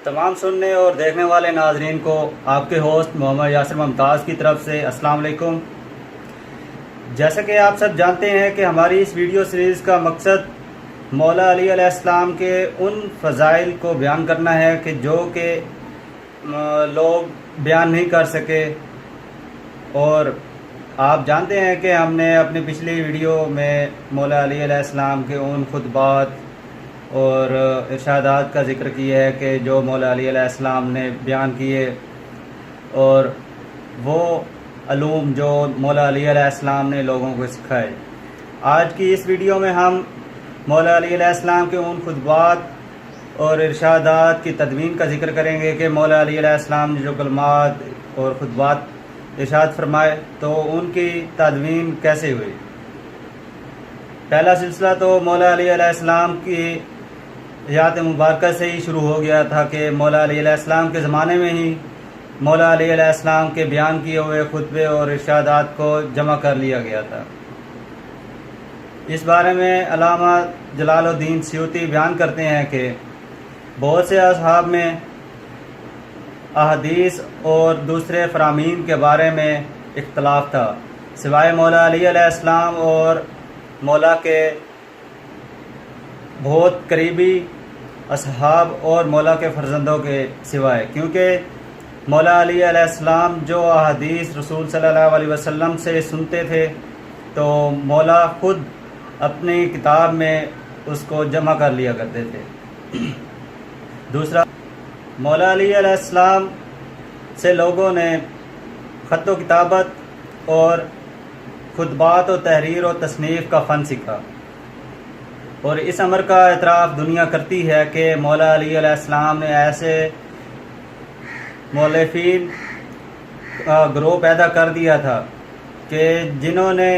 تمام سننے اور دیکھنے والے ناظرین کو آپ کے ہوسٹ محمد یاسر ممتاز کی طرف سے السلام علیکم۔ جیسا کہ آپ سب جانتے ہیں کہ ہماری اس ویڈیو سیریز کا مقصد مولا علی علیہ السلام کے ان فضائل کو بیان کرنا ہے کہ جو کہ لوگ بیان نہیں کر سکے، اور آپ جانتے ہیں کہ ہم نے اپنی پچھلی ویڈیو میں مولا علی علیہ السلام کے ان خطبات اور ارشادات کا ذکر کیا ہے کہ جو مولا علی علیہ السلام نے بیان کیے، اور وہ علوم جو مولا علی علیہ السلام نے لوگوں کو سکھائے۔ آج کی اس ویڈیو میں ہم مولا علی علیہ السلام کے ان خطبات اور ارشادات کی تدوین کا ذکر کریں گے کہ مولا علی علیہ السلام نے جو کلمات اور خطبات ارشاد فرمائے تو ان کی تدوین کیسے ہوئی۔ پہلا سلسلہ تو مولا علی علیہ السلام کی حیات مبارکہ سے ہی شروع ہو گیا تھا کہ مولا علی علیہ السلام کے زمانے میں ہی مولا علی علیہ السلام کے بیان کیے ہوئے خطبے اور ارشادات کو جمع کر لیا گیا تھا۔ اس بارے میں علامہ جلال الدین سیوطی بیان کرتے ہیں کہ بہت سے اصحاب میں احادیث اور دوسرے فرامین کے بارے میں اختلاف تھا، سوائے مولا علی علیہ السلام اور مولا کے بہت قریبی اصحاب اور مولا کے فرزندوں کے سوائے، کیونکہ مولا علی علیہ السلام جو احادیث رسول صلی اللہ علیہ وسلم سے سنتے تھے تو مولا خود اپنی کتاب میں اس کو جمع کر لیا کرتے تھے۔ دوسرا، مولا علی علیہ السلام سے لوگوں نے خط و کتابت اور خطبات و تحریر و تصنیف کا فن سیکھا، اور اس امر کا اعتراف دنیا کرتی ہے کہ مولا علی علیہ السلام نے ایسے مؤلفین کا گروہ پیدا کر دیا تھا کہ جنہوں نے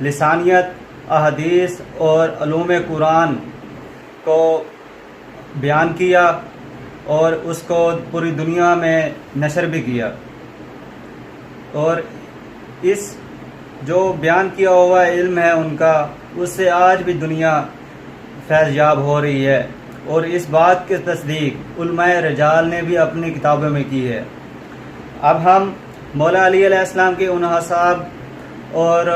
لسانیت، احادیث اور علوم قرآن کو بیان کیا اور اس کو پوری دنیا میں نشر بھی کیا، اور اس جو بیان کیا ہوا علم ہے ان کا، اس سے آج بھی دنیا فیض یاب ہو رہی ہے، اور اس بات کی تصدیق علماء رجال نے بھی اپنی کتابوں میں کی ہے۔ اب ہم مولا علی علیہ السلام کے ان اصحاب اور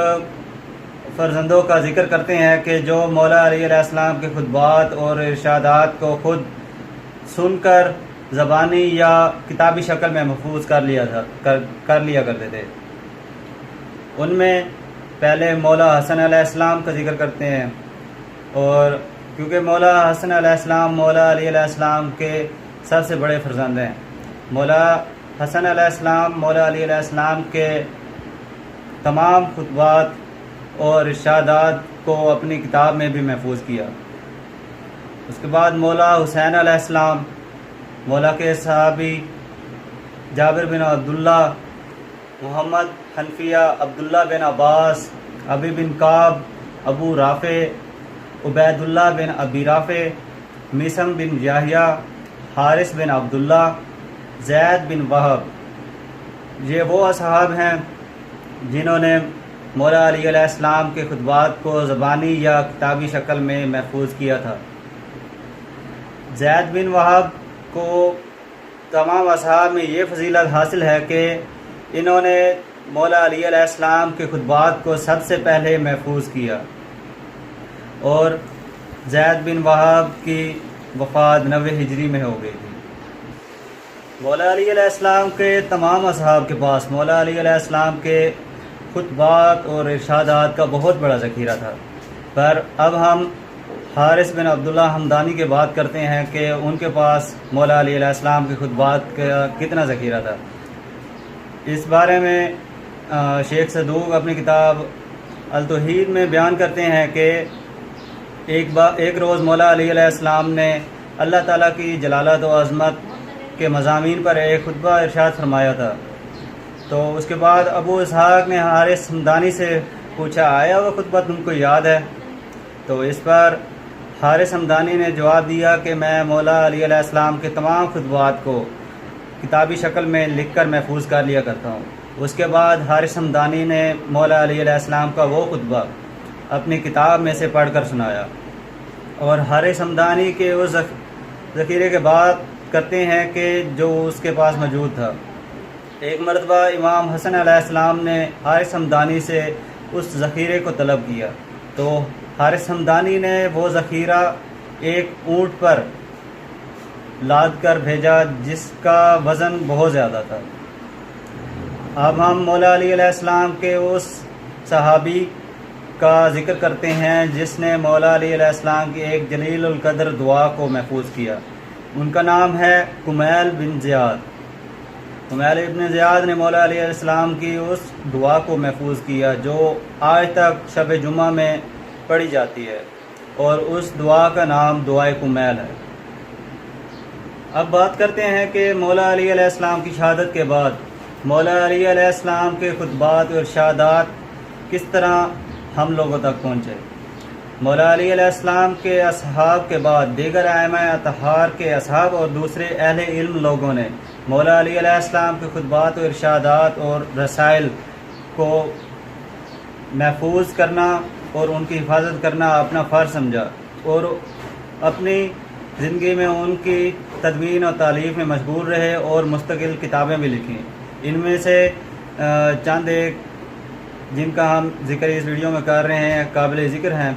فرزندوں کا ذکر کرتے ہیں کہ جو مولا علی علیہ السلام کے خطبات اور ارشادات کو خود سن کر زبانی یا کتابی شکل میں محفوظ کر لیا کرتے تھے۔ ان میں پہلے مولا حسن علیہ السلام کا ذکر کرتے ہیں، اور کیونکہ مولا حسن علیہ السلام مولا علی علیہ السلام کے سب سے بڑے فرزند ہیں، مولا حسن علیہ السلام مولا علی علیہ السلام کے تمام خطبات اور ارشادات کو اپنی کتاب میں بھی محفوظ کیا۔ اس کے بعد مولا حسین علیہ السلام، مولا کے صحابی جابر بن عبداللہ، محمد حنفیہ، عبداللہ بن عباس، ابی بن کعب، ابو رافع، عبید اللہ بن ابی رافع، میثم بن یحییٰ، حارث بن عبداللہ، زید بن وہب، یہ وہ اصحاب ہیں جنہوں نے مولا علی علیہ السلام کے خطبات کو زبانی یا کتابی شکل میں محفوظ کیا تھا۔ زید بن وہب کو تمام اصحاب میں یہ فضیلت حاصل ہے کہ انہوں نے مولا علی علیہ السلام کے خطبات کو سب سے پہلے محفوظ کیا، اور زید بن وہب کی وفات 90 ہجری میں ہو گئی تھی۔ مولا علی علیہ السلام کے تمام اصحاب کے پاس مولا علی علیہ السلام کے خطبات اور ارشادات کا بہت بڑا ذخیرہ تھا، پر اب ہم حارث بن عبداللہ حمدانی کی بات کرتے ہیں کہ ان کے پاس مولا علی علیہ السلام کے خطبات کا کتنا ذخیرہ تھا۔ اس بارے میں شیخ صدوق اپنی کتاب التوحید میں بیان کرتے ہیں کہ ایک روز مولا علی علیہ السلام نے اللہ تعالیٰ کی جلالت و عظمت کے مضامین پر ایک خطبہ ارشاد فرمایا تھا، تو اس کے بعد ابو اسحاق نے حارث حمدانی سے پوچھا، آیا وہ خطبہ تم کو یاد ہے؟ تو اس پر حارث حمدانی نے جواب دیا کہ میں مولا علی علیہ السلام کے تمام خطبات کو کتابی شکل میں لکھ کر محفوظ کر لیا کرتا ہوں۔ اس کے بعد حارث حمدانی نے مولا علی علیہ السلام کا وہ خطبہ اپنی کتاب میں سے پڑھ کر سنایا، اور حارث حمدانی کے اس ذخیرے کے بعد کرتے ہیں کہ جو اس کے پاس موجود تھا۔ ایک مرتبہ امام حسن علیہ السلام نے حارث ہمدانی سے اس ذخیرے کو طلب کیا، تو حارث ہمدانی نے وہ ذخیرہ ایک اونٹ پر لاد کر بھیجا جس کا وزن بہت زیادہ تھا۔ اب ہم مولا علی علیہ السلام کے اس صحابی کا ذکر کرتے ہیں جس نے مولا علی علیہ السلام کی ایک جلیل القدر دعا کو محفوظ کیا۔ ان کا نام ہے کمیل بن زیاد۔ کمیل بن زیاد نے مولا علی علیہ السلام کی اس دعا کو محفوظ کیا جو آج تک شب جمعہ میں پڑھی جاتی ہے، اور اس دعا کا نام دعائے کمیل ہے۔ اب بات کرتے ہیں کہ مولا علی علیہ السلام کی شہادت کے بعد مولا علی علیہ السلام کے خطبات و ارشادات کس طرح ہم لوگوں تک پہنچے۔ مولا علی علیہ السلام کے اصحاب کے بعد دیگر ائمہ اطہار کے اصحاب اور دوسرے اہل علم لوگوں نے مولا علی علیہ السلام کے خطبات و ارشادات اور رسائل کو محفوظ کرنا اور ان کی حفاظت کرنا اپنا فرض سمجھا، اور اپنی زندگی میں ان کی تدوین اور تالیف میں مشغول رہے اور مستقل کتابیں بھی لکھیں۔ ان میں سے چند ایک جن کا ہم ذکر اس ویڈیو میں کر رہے ہیں قابل ذکر ہیں۔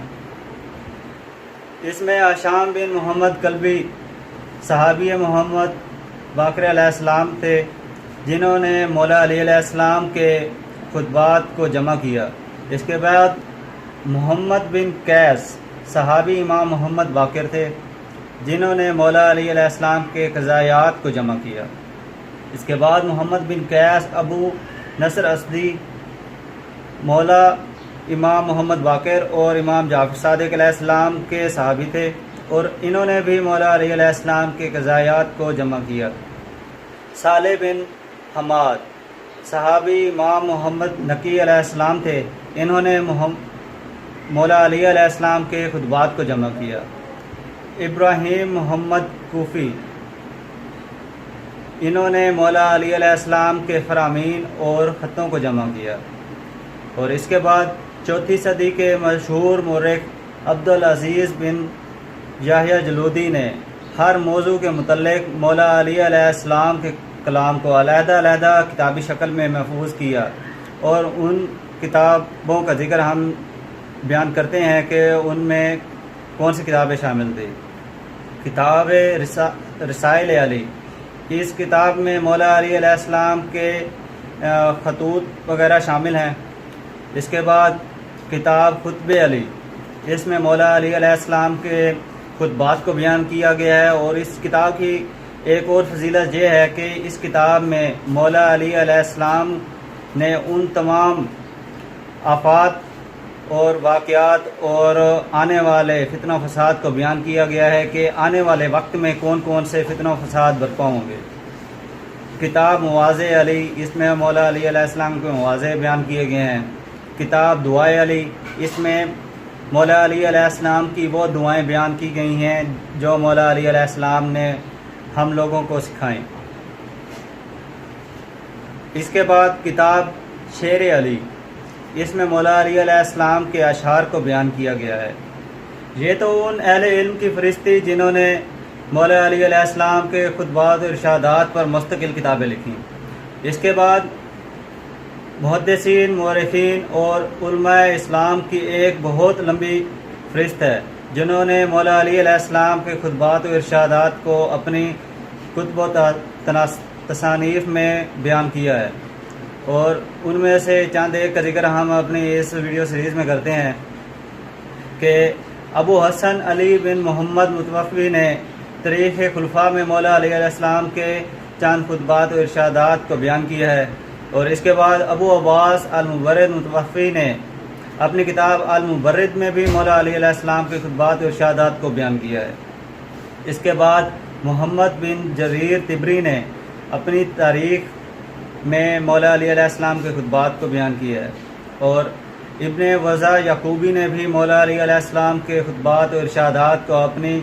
اس میں ہشام بن محمد کلبی صحابی محمد باقر علیہ السلام تھے جنہوں نے مولا علی علیہ السلام کے خطبات کو جمع کیا۔ اس کے بعد محمد بن قیس صحابی امام محمد باقر تھے جنہوں نے مولا علی علیہ السلام کے قضایات کو جمع کیا۔ اس کے بعد محمد بن قیس ابو نصر اسدی مولا امام محمد باقر اور امام جعفر صادق علیہ السلام کے صحابی تھے، اور انہوں نے بھی مولا علی علیہ السلام کے قضایات کو جمع کیا۔ صالح بن حماد صحابی امام محمد نقی علیہ السلام تھے، انہوں نے مولا علی علیہ السلام کے خطبات کو جمع کیا۔ ابراہیم محمد کوفی انہوں نے مولا علی علیہ السلام کے فرامین اور خطوں کو جمع کیا۔ اور اس کے بعد چوتھی صدی کے مشہور مورخ عبدالعزیز بن یحییٰ جلودی نے ہر موضوع کے متعلق مولا علی علیہ السلام کے کلام کو علیحدہ علیحدہ کتابی شکل میں محفوظ کیا، اور ان کتابوں کا ذکر ہم بیان کرتے ہیں کہ ان میں کون سی کتابیں شامل تھیں۔ کتاب رسائل علی، اس کتاب میں مولا علی علیہ السلام کے خطوط وغیرہ شامل ہیں۔ اس کے بعد کتاب خطب علی، اس میں مولا علی علیہ السلام کے خطبات کو بیان کیا گیا ہے، اور اس کتاب کی ایک اور فضیلت یہ ہے کہ اس کتاب میں مولا علی علیہ السلام نے ان تمام آفات اور واقعات اور آنے والے فتنہ و فساد کو بیان کیا گیا ہے کہ آنے والے وقت میں کون کون سے فتنہ و فساد برپا ہوں گے۔ کتاب مواضع علی، اس میں مولا علی علیہ السلام کے مواضع بیان کیے گئے ہیں۔ کتاب دعائے علی، اس میں مولا علی علیہ السلام کی وہ دعائیں بیان کی گئی ہیں جو مولا علی علیہ السلام نے ہم لوگوں کو سکھائیں۔ اس کے بعد کتاب شعر علی، اس میں مولا علی علیہ السلام کے اشعار کو بیان کیا گیا ہے۔ یہ تو ان اہل علم کی فہرست جنہوں نے مولا علی علیہ السلام کے خطبات و ارشادات پر مستقل کتابیں لکھیں۔ اس کے بعد محدثین، مورخین اور علماء اسلام کی ایک بہت لمبی فہرست ہے جنہوں نے مولا علی علیہ السلام کے خطبات و ارشادات کو اپنی کتب و تصانیف میں بیان کیا ہے، اور ان میں سے چند ایک کا ذکر ہم اپنی اس ویڈیو سیریز میں کرتے ہیں کہ ابو حسن علی بن محمد متوفی نے تاریخ خلفاء میں مولا علی علیہ السلام کے چند خطبات و ارشادات کو بیان کیا ہے، اور اس کے بعد ابو عباس المبرد متوفی نے اپنی کتاب المبرد میں بھی مولا علی علیہ السلام کے خطبات و ارشادات کو بیان کیا ہے۔ اس کے بعد محمد بن جریر طبری نے اپنی تاریخ میں مولا علی علیہ السلام کے خطبات کو بیان کیا ہے، اور ابن وضع یعقوبی نے بھی مولا علی علیہ السلام کے خطبات و ارشادات کو اپنی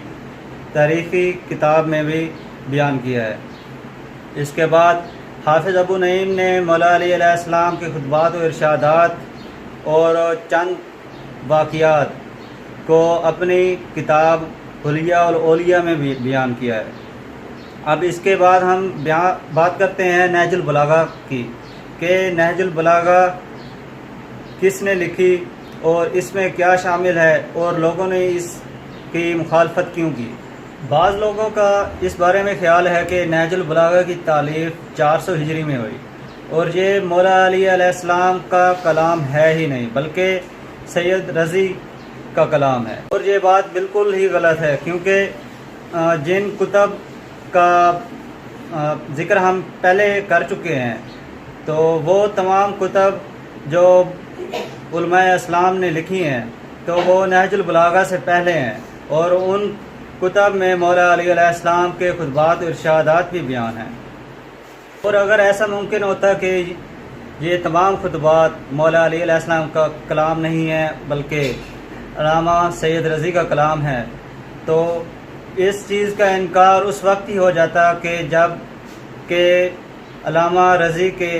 تاریخی کتاب میں بھی بیان کیا ہے۔ اس کے بعد حافظ ابو نعیم نے مولا علی علیہ السلام کے خطبات و ارشادات اور چند واقعات کو اپنی کتاب حلیہ الاولیاء میں بھی بیان کیا ہے۔ اب اس کے بعد ہم بات کرتے ہیں نہج البلاغہ کی، کہ نہج البلاغہ کس نے لکھی اور اس میں کیا شامل ہے اور لوگوں نے اس کی مخالفت کیوں کی۔ بعض لوگوں کا اس بارے میں خیال ہے کہ نہج البلاغہ کی تالیف 400 ہجری میں ہوئی اور یہ مولا علی علیہ السلام کا کلام ہے ہی نہیں بلکہ سید رضی کا کلام ہے، اور یہ بات بالکل ہی غلط ہے، کیونکہ جن کتب کا ذکر ہم پہلے کر چکے ہیں تو وہ تمام کتب جو علماء اسلام نے لکھی ہیں تو وہ نہج البلاغہ سے پہلے ہیں، اور ان کتب میں مولا علی علیہ السلام کے خطبات و ارشادات بھی بیان ہیں۔ اور اگر ایسا ممکن ہوتا کہ یہ تمام خطبات مولا علی علیہ السلام کا کلام نہیں ہے بلکہ علامہ سید رضی کا کلام ہے، تو اس چیز کا انکار اس وقت ہی ہو جاتا کہ جب کہ علامہ رضی کے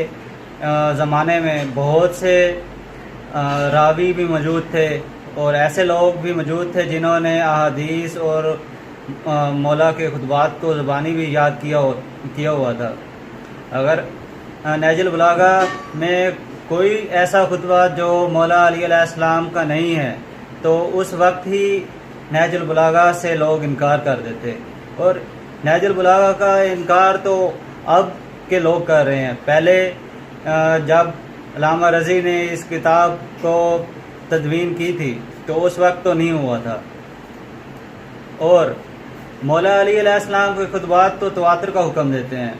زمانے میں بہت سے راوی بھی موجود تھے اور ایسے لوگ بھی موجود تھے جنہوں نے احادیث اور مولا کے خطبات کو زبانی بھی یاد کیا ہوا تھا۔ اگر نہج البلاغہ میں کوئی ایسا خطبہ جو مولا علی علیہ السلام کا نہیں ہے تو اس وقت ہی نہج البلاغہ سے لوگ انکار کر دیتے، اور نہج البلاغہ کا انکار تو اب کے لوگ کر رہے ہیں۔ پہلے جب علامہ رضی نے اس کتاب کو تدوین کی تھی تو اس وقت تو نہیں ہوا تھا، اور مولا علی علیہ السلام کے خطبات تو تواتر کا حکم دیتے ہیں،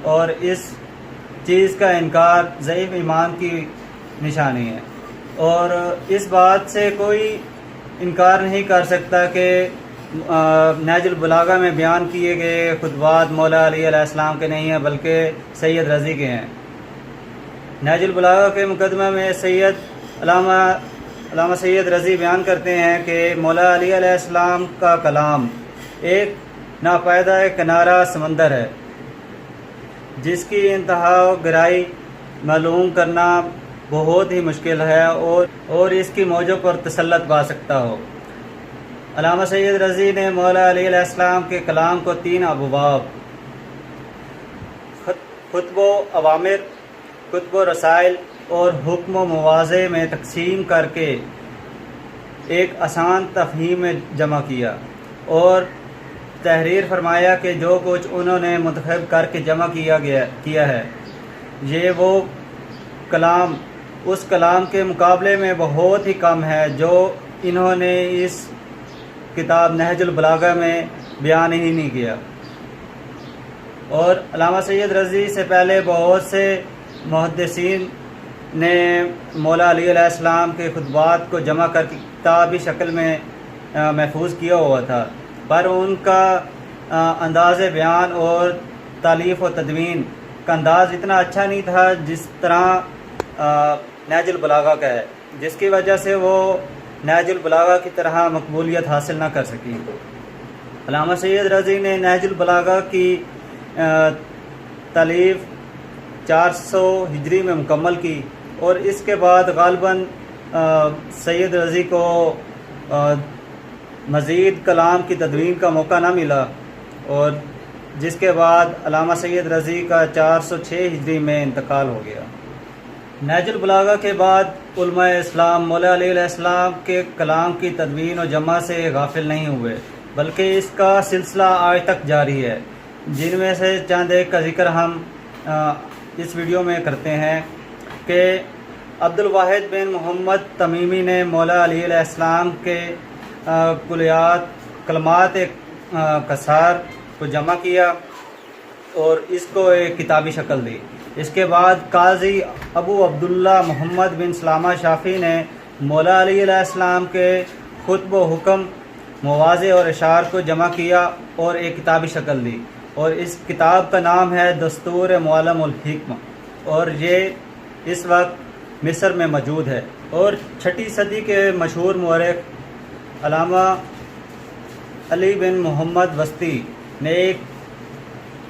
اور اس چیز کا انکار ضعیف ایمان کی نشانی ہے، اور اس بات سے کوئی انکار نہیں کر سکتا کہ نہج البلاغہ میں بیان کیے گئے خطبات مولا علی علیہ السلام کے نہیں ہیں بلکہ سید رضی کے ہیں۔ نہج البلاغہ کے مقدمہ میں علامہ سید رضی بیان کرتے ہیں کہ مولا علی علیہ السلام کا کلام ایک ناپائیدہ کنارہ سمندر ہے جس کی انتہا و گہرائی معلوم کرنا بہت ہی مشکل ہے اور اس کی موجوں پر تسلط پا سکتا ہو۔ علامہ سید رضی نے مولا علی علیہ السلام کے کلام کو 3 ابواب، خطب و اوامر، کتب و رسائل اور حکم و مواضع میں تقسیم کر کے ایک آسان تفہیم میں جمع کیا، اور تحریر فرمایا کہ جو کچھ انہوں نے منتخب کر کے جمع کیا ہے یہ وہ کلام اس کلام کے مقابلے میں بہت ہی کم ہے جو انہوں نے اس کتاب نہج البلاغہ میں بیان ہی نہیں کیا۔ اور علامہ سید رضی سے پہلے بہت سے محدثین نے مولا علی علیہ السلام کے خطبات کو جمع کر کے کتابی شکل میں محفوظ کیا ہوا تھا، پر ان کا انداز بیان اور تالیف و تدوین کا انداز اتنا اچھا نہیں تھا جس طرح نہج البلاغہ کا ہے، جس کی وجہ سے وہ نہج البلاغہ کی طرح مقبولیت حاصل نہ کر سکی۔ علامہ سید رضی نے نہج البلاغہ کی تالیف 400 ہجری میں مکمل کی، اور اس کے بعد غالباً سید رضی کو مزید کلام کی تدوین کا موقع نہ ملا، اور جس کے بعد علامہ سید رضی کا 406 ہجری میں انتقال ہو گیا۔ نہج البلاغہ کے بعد علماء اسلام مولا علیہ السلام کے کلام کی تدوین و جمع سے غافل نہیں ہوئے، بلکہ اس کا سلسلہ آج تک جاری ہے، جن میں سے چند ایک کا ذکر ہم اس ویڈیو میں کرتے ہیں کہ عبد الواحد بن محمد تمیمی نے مولا علی علیہ السلام کے کلمات قصار کو جمع کیا اور اس کو ایک کتابی شکل دی۔ اس کے بعد قاضی ابو عبداللہ محمد بن سلامہ شافعی نے مولا علی علیہ السلام کے خطب و حکم، مواضع اور اشعار کو جمع کیا اور ایک کتابی شکل دی، اور اس کتاب کا نام ہے دستور معلم الحکم، اور یہ اس وقت مصر میں موجود ہے۔ اور 6 صدی کے مشہور مورخ علامہ علی بن محمد وسطی نے ایک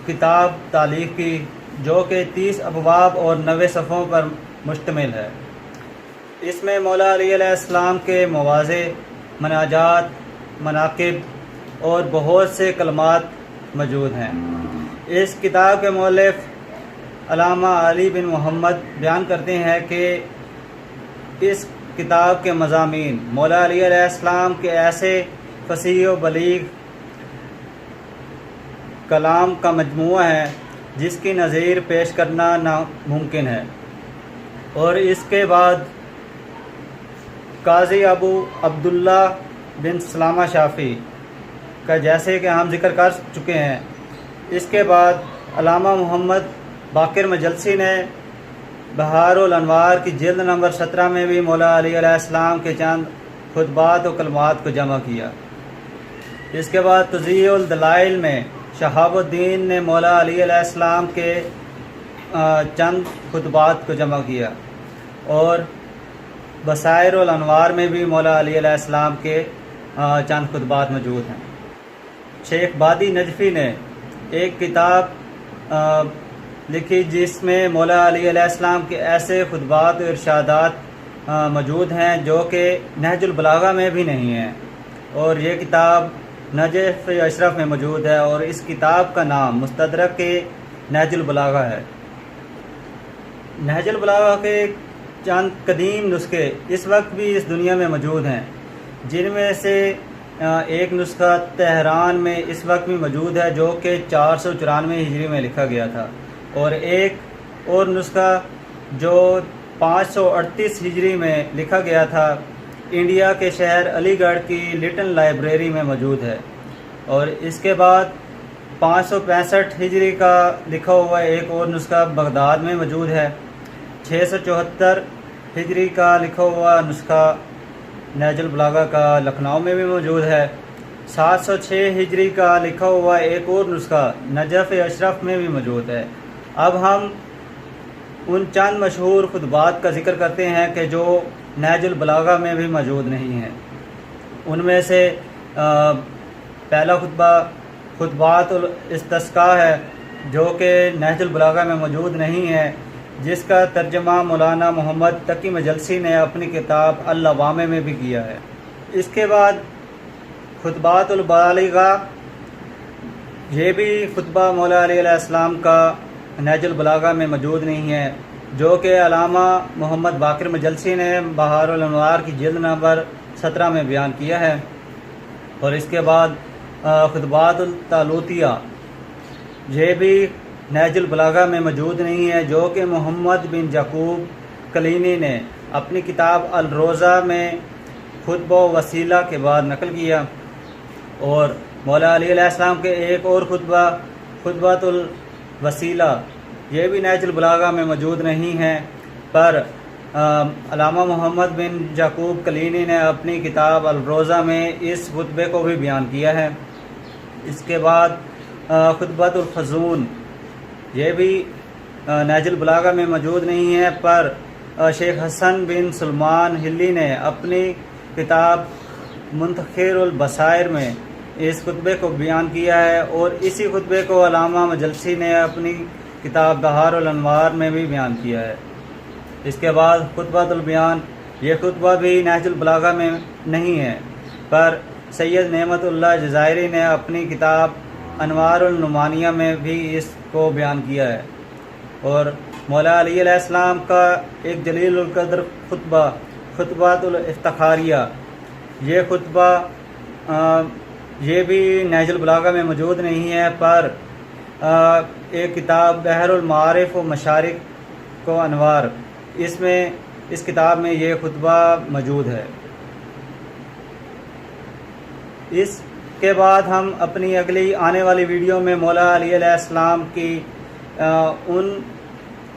کتاب تالیف کی جو کہ 30 ابواب اور 90 صفحوں پر مشتمل ہے۔ اس میں مولا علی علیہ السلام کے مواضع، مناجات، مناقب اور بہت سے کلمات موجود ہیں۔ اس کتاب کے مؤلف علامہ علی بن محمد بیان کرتے ہیں کہ اس کتاب کے مضامین مولا علی علیہ السلام کے ایسے فصیح و بلیغ کلام کا مجموعہ ہے جس کی نظیر پیش کرنا ناممکن ہے، اور اس کے بعد قاضی ابو عبداللہ بن سلامہ شافعی کا جیسے کہ ہم ذکر کر چکے ہیں، اس کے بعد علامہ محمد باقر مجلسی نے بہار الانوار کی جلد نمبر 17 میں بھی مولا علی علیہ السلام کے چند خطبات و کلمات کو جمع کیا۔ اس کے بعد تضییع الدلائل میں شہاب الدین نے مولا علی علیہ السلام کے چند خطبات کو جمع کیا، اور بصائر الانوار میں بھی مولا علی علیہ السلام کے چند خطبات موجود ہیں۔ شیخ بادی نجفی نے ایک کتاب لکھی جس میں مولا علی علیہ السلام کے ایسے خطبات و ارشادات موجود ہیں جو کہ نہج البلاغہ میں بھی نہیں ہیں، اور یہ کتاب نجف اشرف میں موجود ہے، اور اس کتاب کا نام مستدرک نہج البلاغہ ہے۔ نہج البلاغہ کے چند قدیم نسخے اس وقت بھی اس دنیا میں موجود ہیں، جن میں سے ایک نسخہ تہران میں اس وقت بھی موجود ہے جو کہ 494 ہجری میں لکھا گیا تھا، اور ایک اور نسخہ جو 538 ہجری میں لکھا گیا تھا انڈیا کے شہر علی گڑھ کی لٹن لائبریری میں موجود ہے، اور اس کے بعد 565 ہجری کا لکھا ہوا ایک اور نسخہ بغداد میں موجود ہے۔ 674 ہجری کا لکھا ہوا نسخہ نہج البلاغہ کا لکھنؤ میں بھی موجود ہے۔ 706 ہجری کا لکھا ہوا ایک اور نسخہ نجف اشرف میں بھی موجود ہے۔ اب ہم ان چند مشہور خطبات کا ذکر کرتے ہیں کہ جو نہج البلاغہ میں بھی موجود نہیں ہیں۔ ان میں سے پہلا خطبہ خطبات الاستسقاء ہے جو کہ نہج البلاغہ میں موجود نہیں ہے، جس کا ترجمہ مولانا محمد تقی مجلسی نے اپنی کتاب اللوامع میں بھی کیا ہے۔ اس کے بعد خطبات البالغہ، یہ بھی خطبہ مولا علی علیہ السلام کا نہج البلاغہ میں موجود نہیں ہے، جو کہ علامہ محمد باقر مجلسی نے بہار الانوار کی جلد نمبر 17 میں بیان کیا ہے۔ اور اس کے بعد خطبات الطالوتیہ، یہ بھی نہج البلاغہ میں موجود نہیں ہے، جو کہ محمد بن یعقوب کلینی نے اپنی کتاب الروضہ میں خطبہ و وسیلہ کے بعد نقل کیا۔ اور مولا علی علیہ السلام کے ایک اور خطبہ خطبۃ الوسیلہ، یہ بھی نہج البلاغہ میں موجود نہیں ہے، پر علامہ محمد بن یعقوب کلینی نے اپنی کتاب الروضہ میں اس خطبے کو بھی بیان کیا ہے۔ اس کے بعد خطبۃ الفضون، یہ بھی نہج البلاغہ میں موجود نہیں ہے، پر شیخ حسن بن سلمان ہلی نے اپنی کتاب منتخر البصائر میں اس خطبے کو بیان کیا ہے، اور اسی خطبے کو علامہ مجلسی نے اپنی کتاب بہار الانوار میں بھی بیان کیا ہے۔ اس کے بعد خطبۃ البیان، یہ خطبہ بھی نہج البلاغہ میں نہیں ہے، پر سید نعمت اللہ جزائری نے اپنی کتاب انوار النعمانیہ میں بھی اس کو بیان کیا ہے۔ اور مولا علی علیہ السلام کا ایک جلیل القدر خطبہ خطبۃ الافتخاریہ، یہ خطبہ یہ بھی نہج البلاغہ میں موجود نہیں ہے، پر ایک کتاب بحر المعارف و مشارق و انوار، اس کتاب میں یہ خطبہ موجود ہے۔ اس کے بعد ہم اپنی اگلی آنے والی ویڈیو میں مولا علی علیہ السلام کی ان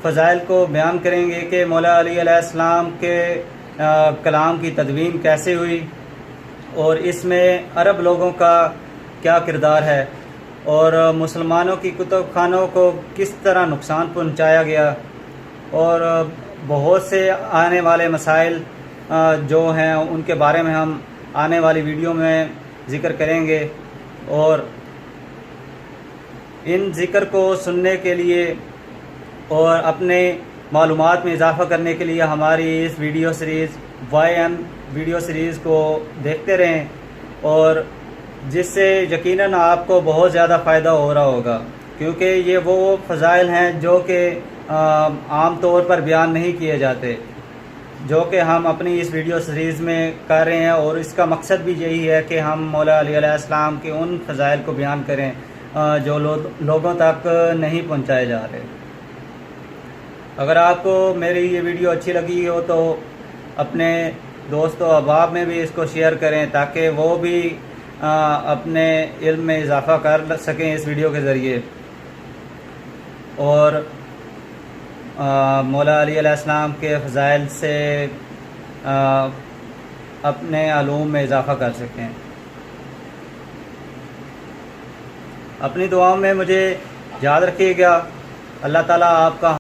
فضائل کو بیان کریں گے کہ مولا علی علیہ السلام کے کلام کی تدوین کیسے ہوئی، اور اس میں عرب لوگوں کا کیا کردار ہے، اور مسلمانوں کی کتب خانوں کو کس طرح نقصان پہنچایا گیا، اور بہت سے آنے والے مسائل جو ہیں ان کے بارے میں ہم آنے والی ویڈیو میں ذکر کریں گے۔ اور ان ذکر کو سننے کے لیے اور اپنے معلومات میں اضافہ کرنے کے لیے ہماری اس video series YM video series کو دیکھتے رہیں، اور جس سے یقیناً آپ کو بہت زیادہ فائدہ ہو رہا ہوگا، کیونکہ یہ وہ فضائل ہیں جو کہ عام طور پر بیان نہیں کیے جاتے، جو کہ ہم اپنی اس ویڈیو سیریز میں کر رہے ہیں، اور اس کا مقصد بھی یہی ہے کہ ہم مولا علی علیہ السلام کے ان فضائل کو بیان کریں جو لوگوں تک نہیں پہنچائے جا رہے۔ اگر آپ کو میری یہ ویڈیو اچھی لگی ہو تو اپنے دوست و احباب میں بھی اس کو شیئر کریں تاکہ وہ بھی اپنے علم میں اضافہ کر سکیں اس ویڈیو کے ذریعے، اور مولا علی علیہ السلام کے فضائل سے اپنے علوم میں اضافہ کر سکیں۔ اپنی دعاؤں میں مجھے یاد رکھیے گا۔ اللہ تعالیٰ آپ کا